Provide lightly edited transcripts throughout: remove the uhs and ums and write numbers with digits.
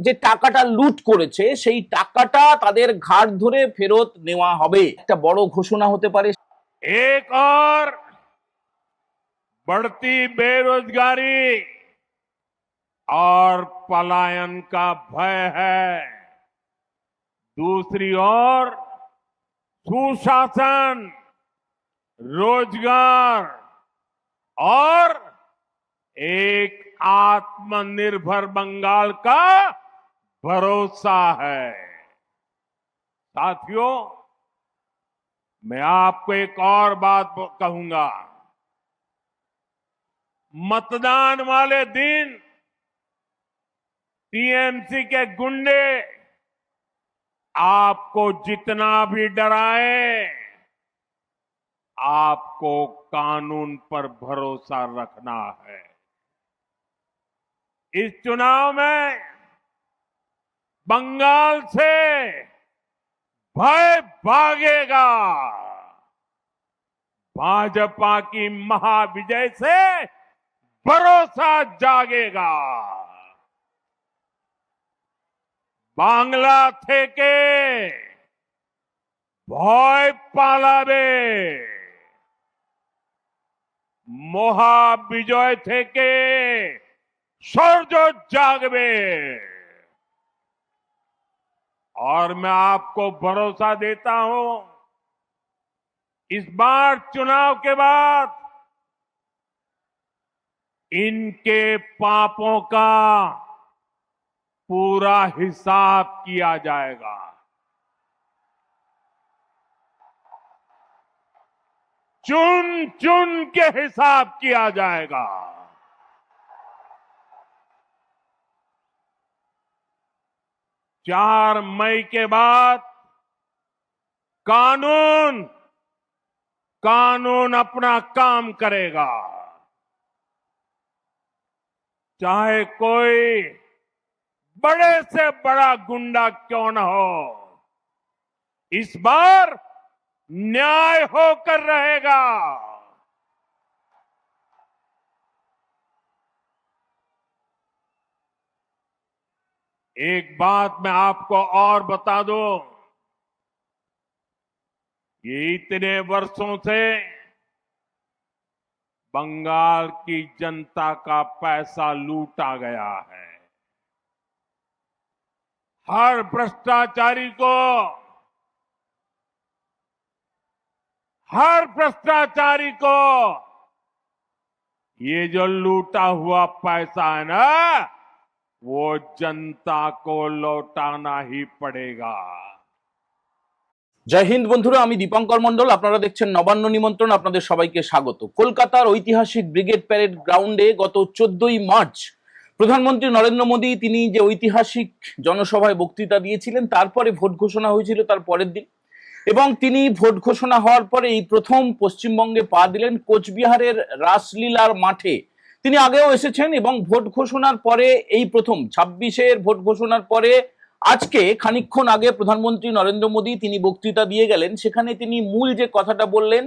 যে টাকাটা লুট করেছে সেই টাকাটা তাদের ঘাড় ধরে ফেরত নেওয়া হবে, একটা বড় ঘোষণা হতে পারে। एक और बढ़ती बेरोजगारी और पलायन का भय है, दूसरी ओर सुशासन, रोजगार और एक आत्मनिर्भर बंगाल का भरोसा है। साथियों, मैं आपको एक और बात कहूंगा। मतदान वाले दिन टीएमसी के गुंडे आपको जितना भी डराए, आपको कानून पर भरोसा रखना है। इस चुनाव में बंगाल से भय भागेगा, भाजपा की महाविजय से भरोसा जागेगा। बांग्ला থেকে ভয় পালাবে, মহাবিজয় থেকে শৌর্য জাগবে। और मैं आपको भरोसा देता हूं, इस बार चुनाव के बाद इनके पापों का पूरा हिसाब किया जाएगा। चुन चुन के हिसाब किया जाएगा। 4 मई के बाद कानून अपना काम करेगा। चाहे कोई बड़े से बड़ा गुंडा क्यों न हो, इस बार न्याय होकर रहेगा। एक बात मैं आपको और बता दूं, ये इतने वर्षों से बंगाल की जनता का पैसा लूटा गया है। हर भ्रष्टाचारी को ये जो लूटा हुआ पैसा है ना, वो जनता को लौटाना ही पड़ेगा। জয় হিন্দ বন্ধুরা, আমি দীপঙ্কর মন্ডল, আপনারা দেখছেন নবান্ন নিমন্ত্রণ। আপনাদের সবাইকে স্বাগত। কলকাতার ঐতিহাসিক ব্রিগেড প্যারেড গ্রাউন্ডে গত 14ই মার্চ প্রধানমন্ত্রী নরেন্দ্র মোদী তিনি যে ঐতিহাসিক জনসভায় বক্তৃতা দিয়েছিলেন, তারপরে ভোট ঘোষণা হয়েছিল তার পরের দিন, এবং তিনি ভোট ঘোষণা হওয়ার পরে এই প্রথম পশ্চিমবঙ্গে পা দিলেন কোচবিহারের রাসলীলার মাঠে। তিনি আগেও এসেছেন এবং ভোট ঘোষণার পরে এই প্রথম 26-এর ভোট ঘোষণার পরে আজকে খানিকক্ষণ আগে প্রধানমন্ত্রী নরেন্দ্র মোদী তিনি বক্তৃতা দিয়ে গেলেন। সেখানে তিনি মূল যে কথাটা বললেন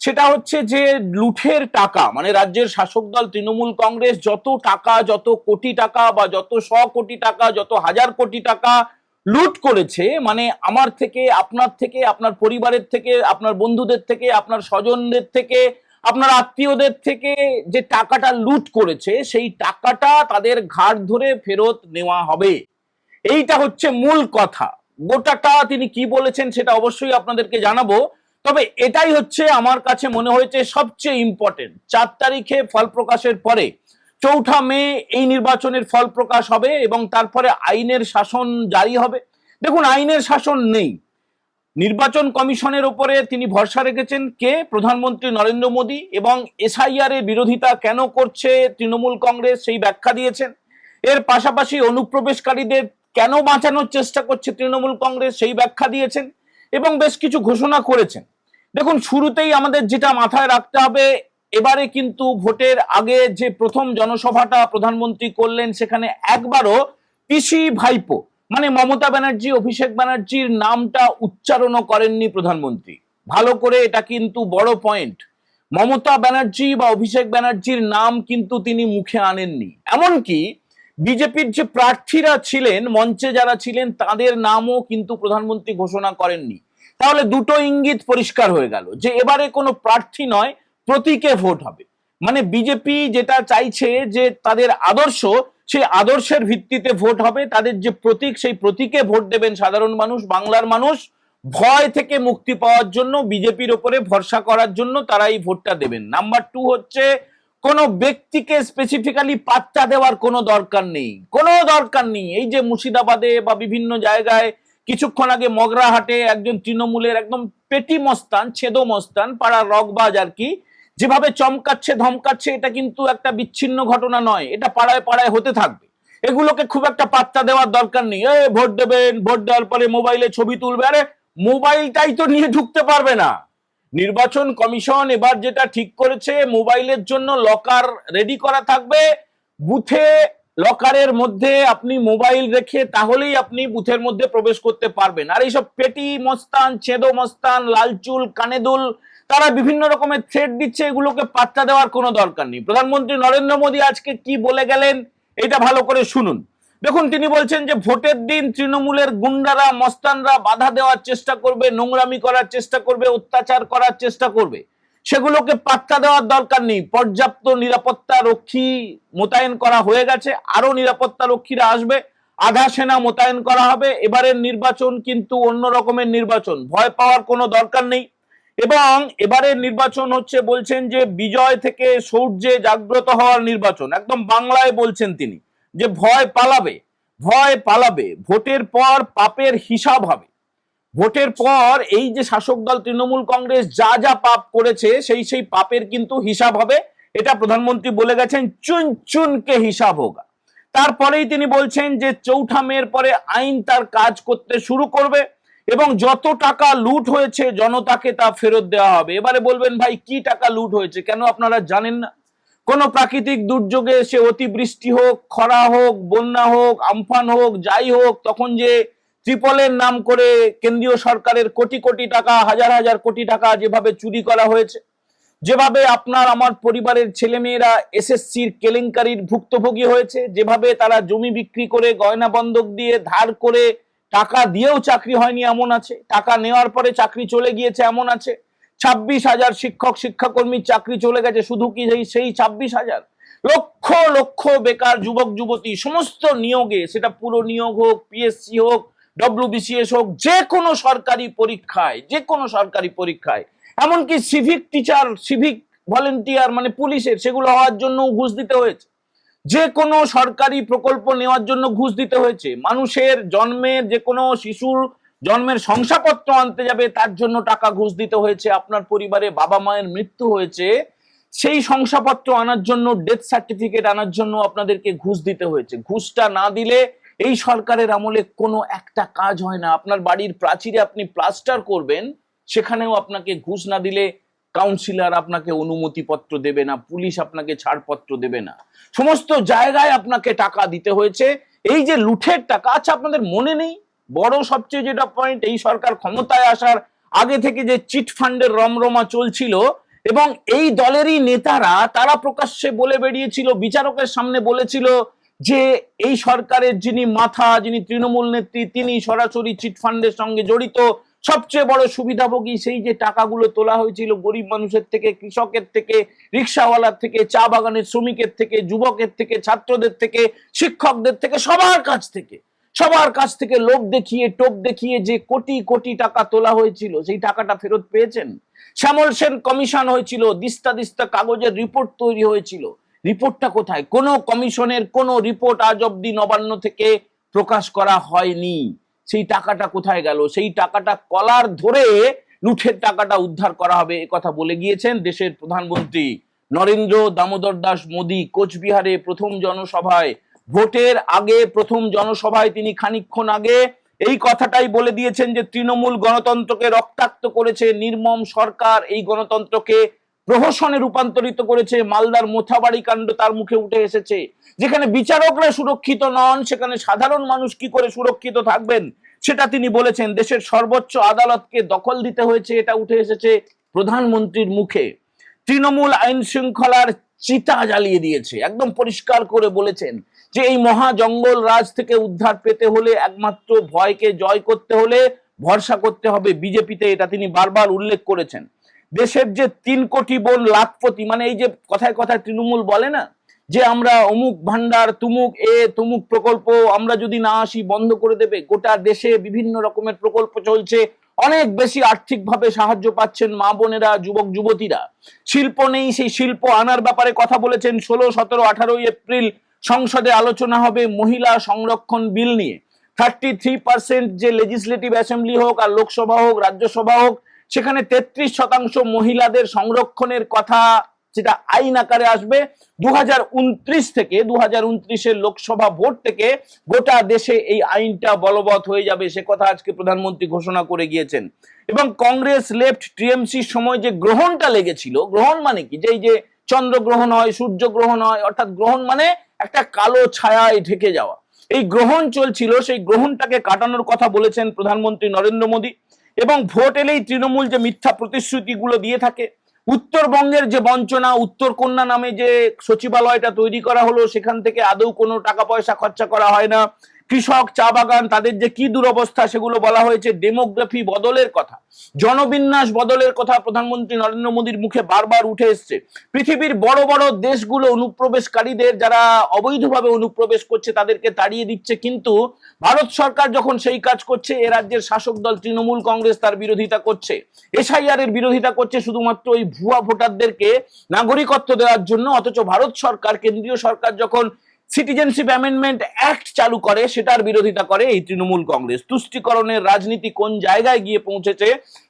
সেটা হচ্ছে যে লুঠের টাকা, মানে রাজ্যের শাসক দল তৃণমূল কংগ্রেস যত টাকা, যত কোটি টাকা বা যত 100 কোটি টাকা, যত হাজার কোটি টাকা লুট করেছে, মানে আমার থেকে, আপনার থেকে, আপনার পরিবারের থেকে, আপনার বন্ধুদের থেকে, আপনার স্বজনদের থেকে, আপনার আত্মীয়দের থেকে যে টাকাটা লুট করেছে সেই টাকাটা তাদের ঘাড় ধরে ফেরত নেওয়া হবে। এইটা হচ্ছে মূল কথা। গোটাটা তিনি কি বলেছেন সেটা অবশ্যই আপনাদেরকে জানাবো, তবে এটাই হচ্ছে আমার কাছে মনে হয়েছে সবচেয়ে ইম্পর্টেন্ট। 4 তারিখে ফল প্রকাশের পরে 4 মে এই নির্বাচনের ফল প্রকাশ হবে এবং তারপরে আইনের শাসন জারি হবে। দেখুন, আইনের শাসন নেই। নির্বাচন কমিশনের উপরে তিনি ভরসা রেখেছেন কে? প্রধানমন্ত্রী নরেন্দ্র মোদী, এবং এসআইআর এর বিরোধিতা কেন করছে তৃণমূল কংগ্রেস সেই ব্যাখ্যা দিয়েছেন। এর পাশাপাশি অনুপ্রবেশকারীদের কেন বাঁচানোর চেষ্টা করছে তৃণমূল কংগ্রেস সেই ব্যাখ্যা দিয়েছেন এবং বেশ কিছু ঘোষণা করেছেন। দেখুন, শুরুতেই আমাদের যেটা মাথায় রাখতে হবে, এবারে কিন্তু ভোটের আগে যে প্রথম জনসভাটা প্রধানমন্ত্রী করলেন সেখানে একবারও পিসি ভাইপো মানে মমতা ব্যানার্জি, অভিষেক ব্যানার্জির নামটা উচ্চারণও করেননি প্রধানমন্ত্রী। ভালো করে, এটা কিন্তু বড় পয়েন্ট। মমতা ব্যানার্জি বা অভিষেক ব্যানার্জির নাম কিন্তু তিনি মুখে আনেননি। এমনকি বিজেপির যে প্রার্থীরা ছিলেন, মঞ্চে যারা ছিলেন, তাদের নামও কিন্তু প্রধানমন্ত্রী ঘোষণা করেননি। তাহলে দুটো ইঙ্গিত পরিষ্কার হয়ে গেল যে এবারে কোনো প্রার্থী নয়, প্রতীকে ভোট হবে। মানে বিজেপি যেটা চাইছে যে তাদের আদর্শ, সেই আদর্শের ভিত্তিতে ভোট হবে। তাদের যে প্রতীক, সেই প্রতীকে ভোট দেবেন সাধারণ মানুষ, বাংলার মানুষ। ভয় থেকে মুক্তি পাওয়ার জন্য, বিজেপির ওপরে ভরসা করার জন্য তারা এই ভোটটা দেবেন। নাম্বার 2 হচ্ছে, কোনো ব্যক্তিকে স্পেসিফিক্যালি পাত্তা দেওয়ার কোনো দরকার নেই, কোনো দরকার নেই। এই যে মুর্শিদাবাদে বা বিভিন্ন জায়গায় কিছুক্ষণ আগে মগরাহাটে একজন তৃণমূলের একদম পেটি মস্তান, ছেদো মস্তান, পাড়ার রগবাজ আর কি, যেভাবে চমকাচ্ছে ধমকাচ্ছে, এটা কিন্তু একটা বিচ্ছিন্ন ঘটনা নয়, এটা পাড়ায় পাড়ায় হতে থাকবে। এগুলোকে খুব একটা পাত্তা দেওয়ার দরকার নেই। ভোট দেবেন, ভোট দেওয়ার পরে মোবাইলে ছবি তুলবে। আরে মোবাইলটাই তো নিয়ে ঢুকতে পারবে না। নির্বাচন কমিশন এবার যেটা ঠিক করেছে, মোবাইলের জন্য লকার রেডি করা থাকবে বুথে। লকারের মধ্যে আপনি মোবাইল রেখে তাহলেই আপনি বুথের মধ্যে প্রবেশ করতে পারবেন। আর এইসব পেটি মস্তান, ছেদো মস্তান, লালচুল, কানেদুল, তারা বিভিন্ন রকমের থ্রেট দিচ্ছে, এগুলোকে পাত্তা দেওয়ার কোনো দরকার নেই। প্রধানমন্ত্রী নরেন্দ্র মোদী আজকে কি বলে গেলেন, এটা ভালো করে শুনুন। দেখুন, তিনি বলছেন যে ভোটের দিন তৃণমূলের গুন্ডারা, মস্তানরা বাধা দেওয়ার চেষ্টা করবে, নোংরামি করার চেষ্টা করবে, অত্যাচার করার চেষ্টা করবে। সেগুলোকে পাত্তা দেওয়ার দরকার নেই। পর্যাপ্ত নিরাপত্তা রক্ষী মোতায়েন করা হয়ে গেছে, আরো নিরাপত্তা রক্ষীরা আসবে, আধা সেনা মোতায়েন করা হবে। এবারের নির্বাচন কিন্তু অন্য রকমের নির্বাচন, ভয় পাওয়ার কোনো দরকার নেই। এবং এবারের নির্বাচন হচ্ছে, বলছেন যে বিজয় থেকে শৌর্যে জাগ্রত হওয়ার নির্বাচন। একদম বাংলায় বলছেন তিনি যে ভয় পালাবে, ভয় পালাবে। ভোটের পর পাপের হিসাব হবে। ভোটের পর এই যে শাসক দল তৃণমূল কংগ্রেস যা যা পাপ করেছে, সেই পাপের কিন্তু হিসাব হবে। এটা প্রধানমন্ত্রী বলে গেছেন, চুন চুনকে হিসাব হোগা। তারপরেই তিনি বলছেন যে 4 মের পরে আইন তার কাজ করতে শুরু করবে এবং যত টাকা লুট হয়েছে জনতাকে তা ফেরত দেওয়া হবে। এবারে বলবেন, ভাই কি টাকা লুট হয়েছে, কেন আপনারা জানেন না? কোন প্রাকৃতিক দুর্যোগে, সে অতিবৃষ্টি হোক, খরা হোক, বন্যা হোক, আমফান হোক, যাই হোক, তখন যে ট্রিপলের নাম করে কেন্দ্রীয় সরকারের কোটি কোটি টাকা, হাজার হাজার কোটি টাকা যেভাবে চুরি করা হয়েছে, যেভাবে আপনার আমার পরিবারের ছেলেমেয়েরা এসএসসির কেলেঙ্কারির ভুক্তভোগী হয়েছে, যেভাবে তারা জমি বিক্রি করে, গয়না বন্ধক দিয়ে, ধার করে, টাকা দিয়েও চাকরি হয়নি এমন আছে, টাকা নেওয়ার পরে চাকরি চলে গিয়েছে এমন আছে। 26,000 শিক্ষক শিক্ষাকর্মীর চাকরি চলে গেছে। শুধু কি সেই 26,000, লক্ষ লক্ষ বেকার যুবক যুবতী সমস্ত নিয়োগে, সেটা পুরো নিয়োগ হোক, পিএসসি হোক, ডব্লিউবিসিএস হোক, যে কোনো সরকারি পরীক্ষায়, যে কোনো সরকারি পরীক্ষায়, এমনকি সিভিক টিচার, সিভিক ভলেন্টিয়ার মানে পুলিশের, সেগুলো হওয়ার জন্য ঘুষ দিতে হয়েছে। যে কোনো সরকারি প্রকল্প নেওয়ার জন্য ঘুষ দিতে হয়েছে। মানুষের জন্মের, যে কোনো শিশুর জন্মের শংসাপত্র আনতে যাবে, তার জন্য টাকা ঘুষ দিতে হয়েছে। আপনার পরিবারে বাবা মায়ের মৃত্যু হয়েছে, সেই শংসাপত্র আনার জন্য, ডেথ সার্টিফিকেট আনার জন্য আপনাদেরকে ঘুষ দিতে হয়েছে। ঘুষটা না দিলে এই সরকারের আমলে কোনো একটা কাজ হয় না। আপনার বাড়ির প্রাচীরে আপনি প্লাস্টার করবেন, সেখানেও আপনাকে ঘুষ না দিলে কাউন্সিলর আপনাকে অনুমতিপত্র দেবে না, পুলিশ আপনাকে ছাড়পত্র দেবে না। সমস্ত জায়গায় আপনাকে টাকা দিতে হয়েছে। এই যে লুঠের টাকা, আচ্ছা আপনাদের মনে নেই, বড় সবচেয়ে যেটা পয়েন্ট, এই সরকার ক্ষমতায় আসার আগে থেকে যে চিট ফান্ডের রমরমা চলছিল, এবং এই দলেরই নেতারা তারা প্রকাশ্যে বলে বেরিয়েছিল, বিচারকের সামনে বলেছিল যে এই সরকারের যিনি মাথা, যিনি তৃণমূল নেত্রী, তিনি সরাসরি চিট ফান্ডের সঙ্গে জড়িত, সবচেয়ে বড় সুবিধাভোগী। সেই যে টাকাগুলো তোলা হয়েছিল গরিব মানুষের থেকে, কৃষকের থেকে, রিক্সাওয়ালার থেকে, চা বাগানের শ্রমিকের থেকে, যুবকের থেকে, ছাত্রদের থেকে, শিক্ষকদের থেকে, সবার কাছ থেকে লোভ দেখিয়ে, টোপ দেখিয়ে যে কোটি কোটি টাকা তোলা হয়েছিল, সেই টাকাটা ফেরত পেয়েছেন? শ্যামল সেন কমিশন হয়েছিল, দিস্তা দিস্তা কাগজের রিপোর্ট তৈরি হয়েছিল, রিপোর্টটা কোথায়? কোন কমিশনের কোন রিপোর্ট আজ অব্দি নবান্ন থেকে প্রকাশ করা হয়নি। সেই টাকাটা কোথায় গেল? সেই টাকাটা কলার ধরে লুঠের টাকাটা উদ্ধার করা হবে, এ কথা বলে গিয়েছেন দেশের প্রধানমন্ত্রী নরেন্দ্র দামোদর দাস মোদী। কোচবিহারে প্রথম জনসভায়, ভোটের আগে প্রথম জনসভায় তিনি খানিকক্ষণ আগে এই কথাটাই বলে দিয়েছেন যে তৃণমূল গণতন্ত্রকে রক্তাক্ত করেছে, নির্মম সরকার এই গণতন্ত্রকে প্রহসনে রূপান্তরিত করেছে। মালদার মোথাবাড়ি কাণ্ড তার মুখে উঠে এসেছে। যেখানে বিচারকরা সুরক্ষিত নন, সেখানে সাধারণ মানুষ কি করে সুরক্ষিত থাকবেন সেটা তিনি বলেছেন। দেশের সর্বোচ্চ আদালতকে দখল দিতে হয়েছে, এটা উঠে এসেছে প্রধানমন্ত্রীর মুখে। তৃণমূল আইন শৃঙ্খলার চিতা জ্বালিয়ে দিয়েছে, একদম পরিষ্কার করে বলেছেন যে এই মহা জঙ্গল রাজ থেকে উদ্ধার পেতে হলে একমাত্র ভয়কে জয় করতে হলে ভরসা করতে হবে বিজেপিতে, এটা তিনি বারবার উল্লেখ করেছেন। দেশের যে 3 কোটি বোন লাখপতি, মানে এই যে কথায় কথায় তৃণমূল বলে না যে আমরা অমুক ভান্ডার তুমুক প্রকল্প আমরা যদি না আসি বন্ধ করে দেবে, গোটা দেশে বিভিন্ন রকমের প্রকল্প চলছে, অনেক বেশি আর্থিকভাবে সাহায্য পাচ্ছেন মা বোনেরা, যুবক যুবতীরা। শিল্প নেই, সেই শিল্প আনার ব্যাপারে কথা বলেছেন। 16, 17, 18 এপ্রিল সংসদে আলোচনা হবে মহিলা সংরক্ষণ বিল নিয়ে। 33% যে লেজিসলেটিভ অ্যাসেম্বলি হোক আর লোকসভা হোক রাজ্যসভা হোক, সেখানে 33% মহিলাদের সংরক্ষণের কথা যেটা আইন আকারে আসবে 2029 থেকে। 2029-এর লোকসভা ভোট থেকে গোটা দেশে এই আইনটা বলবৎ হয়ে যাবে, সে কথা আজকে প্রধানমন্ত্রী ঘোষণা করে গিয়েছেন। এবং কংগ্রেস লেফট টিএমসির সময় যে গ্রহণটা লেগেছিল, গ্রহণ মানে কি, যে এই যে চন্দ্রগ্রহণ হয়, সূর্যগ্রহণ হয়, অর্থাৎ গ্রহণ মানে একটা কালো ছায়ায় ঢেকে যাওয়া, এই গ্রহণ চলছিল, সেই গ্রহণটাকে কাটানোর কথা বলেছেন প্রধানমন্ত্রী নরেন্দ্র মোদী। এবং ভোট এলেই তৃণমূল যে মিথ্যা প্রতিশ্রুতিগুলো দিয়ে থাকে, উত্তরবঙ্গের যে বঞ্চনা, উত্তরকন্যা নামে যে সচিবালয়টা তৈরি করা হলো, সেখান থেকে আদৌ কোনো টাকা পয়সা খরচা করা হয় না, কৃষক, চা বাগান, তাদের যে কি দুরবস্থা সেগুলো বলা হয়েছে, ডেমোগ্রাফি বদলের কথা, জনবিন্যাস বদলের কথা প্রধানমন্ত্রী নরেন্দ্র মোদীর মুখে বারবার উঠে এসছে। পৃথিবীর বড় বড় দেশগুলো অনুপ্রবেশকারীদের, যারা অবৈধভাবে অনুপ্রবেশ করছে তাদেরকে তাড়িয়ে দিচ্ছে, কিন্তু ভারত সরকার যখন সেই কাজ করছে, এ রাজ্যের শাসক দল তৃণমূল কংগ্রেস তার বিরোধিতা করছে, এসআইআর এর বিরোধিতা করছে শুধুমাত্র ওই ভুয়া ভোটারদেরকে নাগরিকত্ব দেওয়ার জন্য। অথচ ভারত সরকার, কেন্দ্রীয় সরকার যখন সিটিজেনশিপ অ্যামেন্ডমেন্ট অ্যাক্ট চালু করে, সেটার বিরোধিতা করে এই তৃণমূল কংগ্রেস। তুষ্টিকরণের রাজনীতি কোন জায়গায় গিয়ে পৌঁছেছে।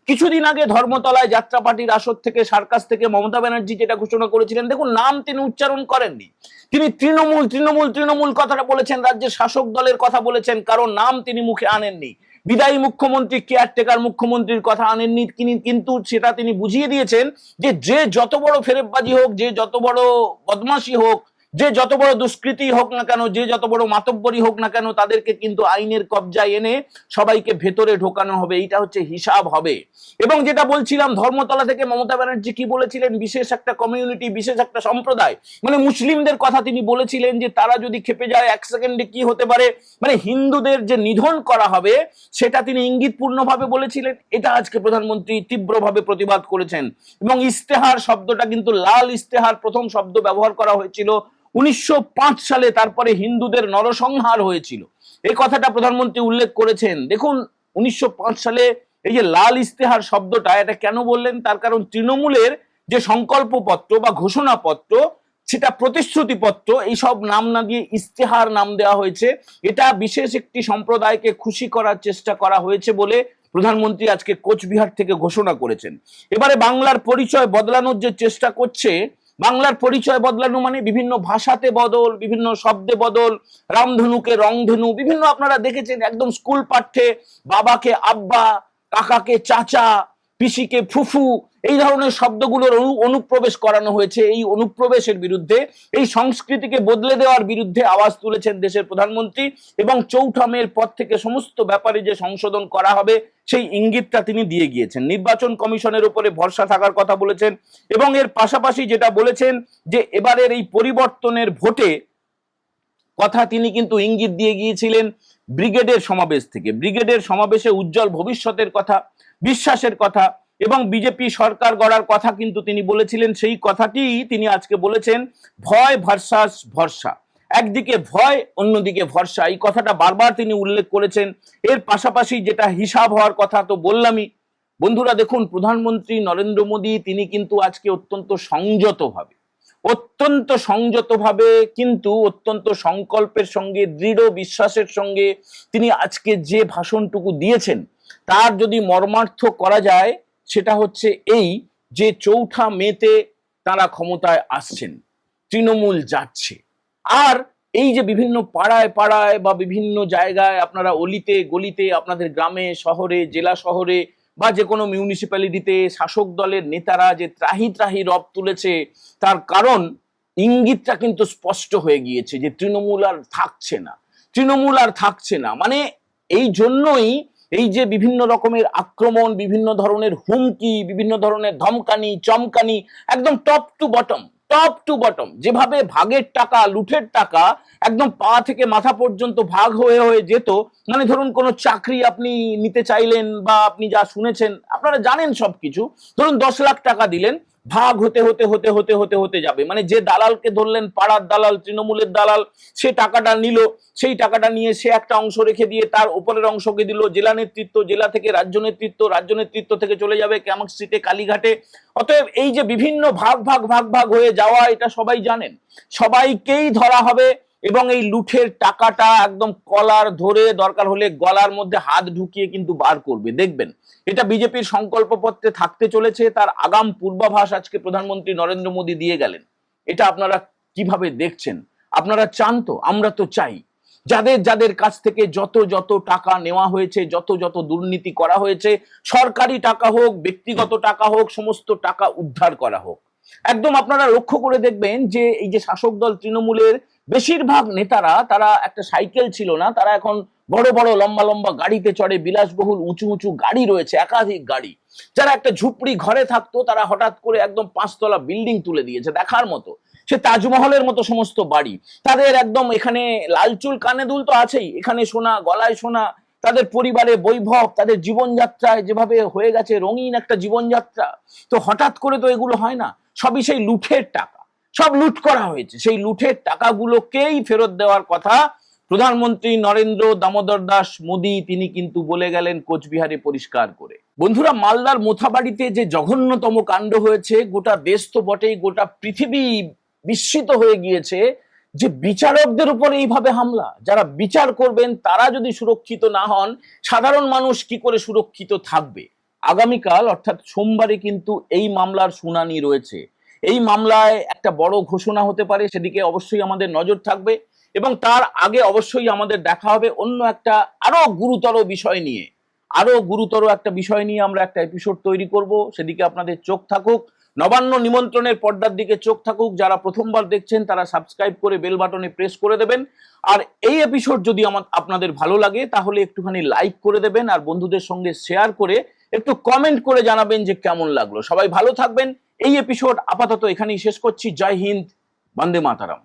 কিছুদিন আগে ধর্মতলায় যাত্রাপাটির আসর থেকে, সার্কাস থেকে মমতা ব্যানার্জি যেটা ঘোষণা করেছিলেন, দেখুন নাম তিনি উচ্চারণ করেননি, তিনি তৃণমূল তৃণমূল তৃণমূল কথাটা বলেছেন, রাজ্যের শাসক দলের কথা বলেছেন, কারণ নাম তিনি মুখে আনেননি। বিদায়ী মুখ্যমন্ত্রী, কেয়ারটেকার মুখ্যমন্ত্রীর কথা আনেননি, কিন্তু সেটা তিনি বুঝিয়ে দিয়েছেন যে যত বড় ফেরেববাজি হোক, যে যত বড় বদমাশি হোক, যে যত বড় দুষ্কৃতি হোক না কেন, যে যত বড় মাতব্বরি হোক না কেন, তাদেরকে কিন্তু আইনের কবজায় এনে সবাইকে ভেতরে ঢোকানো হবে, এইটা হচ্ছে হিসাব হবে। এবং যেটা বলছিলাম, ধর্মতলা থেকে মমতা ব্যানার্জি কি বলেছিলেন, বিশেষ একটা কমিউনিটি, বিশেষ একটা সম্প্রদায়, মানে মুসলিমদের কথা তিনি বলেছিলেন যে তারা যদি খেপে যায় 1 সেকেন্ডে কি হতে পারে, মানে হিন্দুদের যে নিধন করা হবে সেটা তিনি ইঙ্গিতপূর্ণভাবে বলেছিলেন। এটা আজকে প্রধানমন্ত্রী তীব্রভাবে প্রতিবাদ করেছেন। এবং ইস্তেহার শব্দটা কিন্তু লাল ইস্তেহার প্রথম শব্দ ব্যবহার করা হয়েছিল 1905 সালে, তারপরে হিন্দুদের নরসংহার হয়েছিল, এই কথাটা প্রধানমন্ত্রী উল্লেখ করেছেন। দেখুন 1905 সালে এই যে লাল ইস্তেহার শব্দটা, এটা কেন বললেন, তার কারণ তৃণমূলের যে সংকল্পপত্র বা ঘোষণাপত্র, সেটা প্রতিশ্রুতিপত্র, এইসব নাম না দিয়ে ইস্তেহার নাম দেওয়া হয়েছে। এটা বিশেষ একটি সম্প্রদায়কে খুশি করার চেষ্টা করা হয়েছে বলে প্রধানমন্ত্রী আজকে কোচবিহার থেকে ঘোষণা করেছেন। এবারে বাংলার পরিচয় বদলানোর যে চেষ্টা করছে, বাংলার পরিচয় বদলানো মানে বিভিন্ন ভাষাতে বদল, বিভিন্ন শব্দে বদল, রামধনুকে রংধনু, বিভিন্ন আপনারা দেখেছেন একদম স্কুল পাঠ্যে বাবাকে আব্বা, কাকাকে চাচা, পিসিকে ফুফু, এই ধরনের শব্দগুলোর অনুপ্রবেশ করানো হয়েছে। এই অনুপ্রবেশের বিরুদ্ধে, এই সংস্কৃতিকে বদলে দেওয়ার বিরুদ্ধে আওয়াজ তুলেছেন দেশের প্রধানমন্ত্রী। এবং 4 মের পর থেকে সমস্ত ব্যাপারে যে সংশোধন করা হবে সেই ইঙ্গিতটা তিনি দিয়ে গিয়েছেন। নির্বাচন কমিশনের উপরে ভরসা থাকার কথা বলেছেন। এবং এর পাশাপাশি যেটা বলেছেন যে এবারের এই পরিবর্তনের ভোটে কথা তিনি কিন্তু ইঙ্গিত দিয়ে গিয়েছিলেন ব্রিগেডের সমাবেশ থেকে। ব্রিগেডের সমাবেশে উজ্জ্বল ভবিষ্যতের কথা, বিশ্বাসের কথা এবং বিজেপি সরকার গড়ার কথা কিন্তু তিনি বলেছিলেন। সেই কথাটি তিনি আজকে বলেছেন, ভয় ভার্সাস ভরসা, একদিকে ভয় অন্যদিকে ভরসা, এই কথাটা বারবার তিনি উল্লেখ করেছেন। এর পাশাপাশি যেটা হিসাব হওয়ার কথা তো বললামই। বন্ধুরা দেখুন, প্রধানমন্ত্রী নরেন্দ্র মোদী তিনি কিন্তু আজকে অত্যন্ত সংযতভাবে কিন্তু অত্যন্ত সংকল্পের সঙ্গে, দৃঢ় বিশ্বাসের সঙ্গে তিনি আজকে যে ভাষণটুকু দিয়েছেন, তার যদি মর্মার্থ করা যায়, সেটা হচ্ছে এই যে 4 মেতে তারা ক্ষমতায় আসছেন, তৃণমূল যাচ্ছে। আর এই যে বিভিন্ন পাড়ায় পাড়ায় বা বিভিন্ন জায়গায়, আপনারা অলিতে গলিতে, আপনাদের গ্রামে শহরে, জেলা শহরে বা যে কোনো মিউনিসিপ্যালিটিতে শাসক দলের নেতারা যে ত্রাহি ত্রাহি রব তুলেছে, তার কারণ ইঙ্গিতটা কিন্তু স্পষ্ট হয়ে গিয়েছে যে তৃণমূল আর থাকছে না। মানে এই জন্যই এই যে বিভিন্ন রকমের আক্রমণ, বিভিন্ন ধরনের হুমকি, বিভিন্ন ধরনের ধমকানি চমকানি, একদম top to bottom top to bottom, যেভাবে ভাগের টাকা, লুঠের টাকা একদম পা থেকে মাথা পর্যন্ত ভাগ হয়ে হয়ে যেত। মানে ধরুন কোনো চাকরি আপনি নিতে চাইলেন বা আপনি যা শুনেছেন আপনারা জানেন সবকিছু, ধরুন 10 লাখ টাকা দিলেন, ভাগ হতে হতে হতে হতে হতে হতে যাবে। মানে যে দালালকে ধরলেন, পাড়ার দালাল, তৃণমূলের দালাল, সে টাকাটা নিল, সেই টাকাটা নিয়ে সে একটা অংশ রেখে দিয়ে তার উপরের অংশকে দিল জেলা নেতৃত্ব, জেলা থেকে রাজ্য নেতৃত্ব, রাজ্য নেতৃত্ব থেকে চলে যাবে ক্যামাক্সিতে, কালীঘাটে। অতএব এই যে বিভিন্ন ভাগ ভাগ ভাগ ভাগ হয়ে যাওয়া, এটা সবাই জানেন, সবাইকেই ধরা হবে এবং এই লুঠের টাকাটা একদম কলার ধরে দরকার হলে গলার মধ্যে হাত ঢুকিয়ে কিন্তু বার করবে, দেখবেন। এটা বিজেপির সংকল্পপত্রে থাকতে চলেছে, তার আগাম পূর্বাভাস আজকে প্রধানমন্ত্রী নরেন্দ্র মোদী দিয়ে গেলেন। এটা আপনারা কিভাবে দেখছেন? আপনারা চান তো? আমরা তো চাই যাদের যাদের কাছ থেকে যত যত টাকা নেওয়া হয়েছে, যত যত দুর্নীতি করা হয়েছে, সরকারি টাকা হোক, ব্যক্তিগত টাকা হোক, সমস্ত টাকা উদ্ধার করা হোক। একদম আপনারা লক্ষ্য করে দেখবেন যে এই যে শাসক দল তৃণমূলের বেশিরভাগ নেতারা, তারা একটা সাইকেল ছিল না, তারা এখন বড় বড় লম্বা লম্বা গাড়িতে চড়ে, বিলাসবহুল উঁচু উঁচু গাড়ি রয়েছে, একাধিক গাড়ি। যারা একটা ঝুপড়ি ঘরে থাকতো, তারা হঠাৎ করে একদম 5 তলা বিল্ডিং তুলে দিয়েছে, দেখার মতো। সে তাজমহলের মতো সমস্ত বাড়ি, তাদের একদম এখানে লাল চুল কানে দুল তো আছেই, এখানে সোনা, গলায় সোনা, তাদের পরিবারে বৈভব, তাদের জীবনযাত্রায় যেভাবে হয়ে গেছে রঙিন একটা জীবনযাত্রা। তো হঠাৎ করে তো এগুলো হয় না, সবই সেই লুঠের টাকা, সব লুট করা হয়েছে। সেই লুঠের টাকাগুলোকেই ফেরত দেওয়ার কথা প্রধানমন্ত্রী নরেন্দ্র দামোদর দাস মোদী তিনি কিন্তু বলে গেলেন কোচবিহারে পরিষ্কার করে। বন্ধুরা, মালদার মোথাবাড়িতে যে জঘন্যতম কাণ্ড হয়েছে, গোটা দেশ তো বটেই, গোটা পৃথিবী বিস্মিত হয়ে গিয়েছে যে বিচারকদের উপর এইভাবে হামলা। যারা বিচার করবেন তারা যদি সুরক্ষিত না হন, সাধারণ মানুষ কি করে সুরক্ষিত থাকবে? আগামীকাল অর্থাৎ সোমবারে কিন্তু এই মামলার শুনানি রয়েছে। এই মামলায় একটা বড় ঘোষণা হতে পারে, সেদিকে অবশ্যই আমাদের নজর থাকবে। এবং তার আগে অবশ্যই আমাদের দেখা হবে অন্য একটা আরো গুরুতর বিষয় নিয়ে। আরো গুরুতর একটা বিষয় নিয়ে আমরা একটা এপিসোড তৈরি করব, সেদিকে আপনাদের চোখ থাকুক। নবান্ন নিমন্ত্রণের পর্দার দিকে চোখ থাকুক। যারা প্রথমবার দেখছেন তারা সাবস্ক্রাইব করে বেল বাটনে প্রেস করে দেবেন। আর এই এপিসোড যদি আপনাদের ভালো লাগে তাহলে একটুখানি লাইক করে দেবেন, আর বন্ধুদের সঙ্গে শেয়ার করে একটু কমেন্ট করে জানাবেন যে কেমন লাগলো। সবাই ভালো থাকবেন। এই এপিসোড আপাতত এখানেই শেষ করছি। জয় হিন্দ, বন্দে মাতারাম।